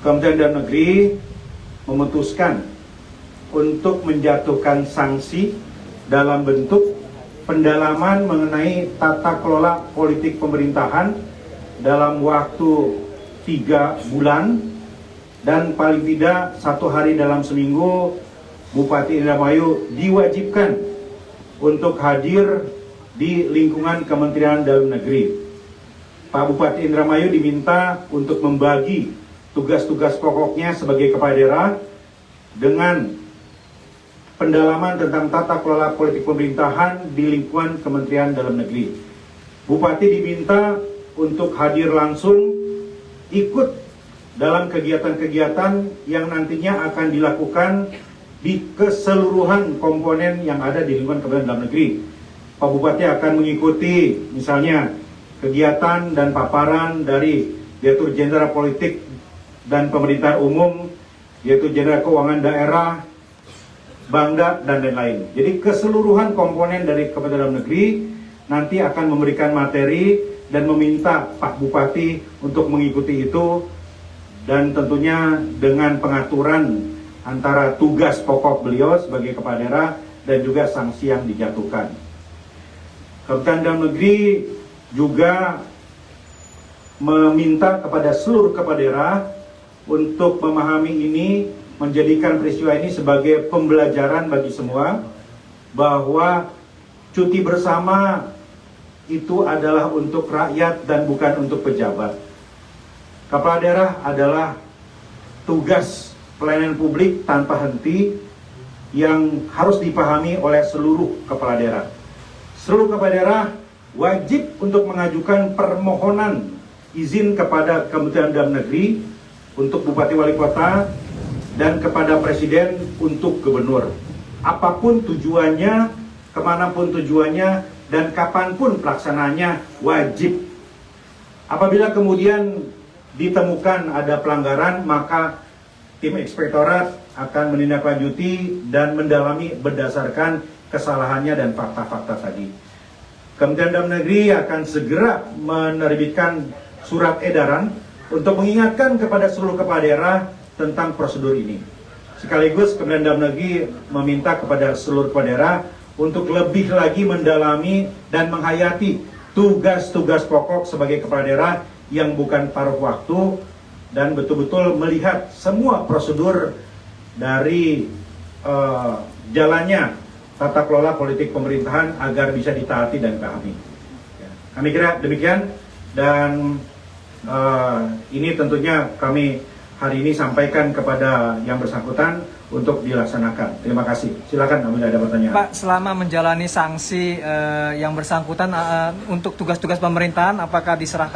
Kementerian Dalam Negeri memutuskan untuk menjatuhkan sanksi dalam bentuk pendalaman mengenai tata kelola politik pemerintahan dalam waktu 3 bulan dan paling tidak 1 hari dalam seminggu. Bupati Indramayu diwajibkan untuk hadir di lingkungan Kementerian Dalam Negeri. Pak Bupati Indramayu diminta untuk membagi tugas-tugas pokoknya sebagai kepala daerah dengan pendalaman tentang tata kelola politik pemerintahan di lingkungan Kementerian Dalam Negeri. Bupati diminta untuk hadir langsung, ikut dalam kegiatan-kegiatan yang nantinya akan dilakukan di keseluruhan komponen yang ada di lingkungan Kementerian Dalam Negeri. Pak Bupati akan mengikuti misalnya kegiatan dan paparan dari Direktur Jenderal Politik dan Pemerintahan Umum, yaitu Jenderal Keuangan Daerah, Bangda, dan lain-lain. Jadi keseluruhan komponen dari Kementerian Dalam Negeri nanti akan memberikan materi dan meminta Pak Bupati untuk mengikuti itu, dan tentunya dengan pengaturan antara tugas pokok beliau sebagai kepala daerah dan juga sanksi yang dijatuhkan. Kementerian Dalam Negeri juga meminta kepada seluruh kepala daerah untuk memahami ini, menjadikan peristiwa ini sebagai pembelajaran bagi semua, bahwa cuti bersama itu adalah untuk rakyat dan bukan untuk pejabat. Kepala daerah adalah tugas pelayanan publik tanpa henti yang harus dipahami oleh seluruh kepala daerah. Seluruh kepala daerah wajib untuk mengajukan permohonan izin kepada Kementerian Dalam Negeri untuk Bupati Wali Kota dan kepada Presiden untuk Gubernur. Apapun tujuannya, kemanapun tujuannya, dan kapanpun pelaksananya wajib. Apabila kemudian ditemukan ada pelanggaran, maka tim inspektorat akan menindaklanjuti dan mendalami berdasarkan kesalahannya dan fakta-fakta tadi. Kementerian Dalam Negeri akan segera menerbitkan surat edaran untuk mengingatkan kepada seluruh kepala daerah tentang prosedur ini. Sekaligus Kementerian Dalam Negeri meminta kepada seluruh kepala daerah untuk lebih lagi mendalami dan menghayati tugas-tugas pokok sebagai kepala daerah yang bukan paruh waktu, dan betul-betul melihat semua prosedur dari jalannya tata kelola politik pemerintahan agar bisa ditaati dan dipahami. Kami kira demikian, dan ini tentunya kami hari ini sampaikan kepada yang bersangkutan untuk dilaksanakan. Terima kasih. Silakan apabila ada pertanyaan. Pak, selama menjalani sanksi yang bersangkutan untuk tugas-tugas pemerintahan, apakah diserahkan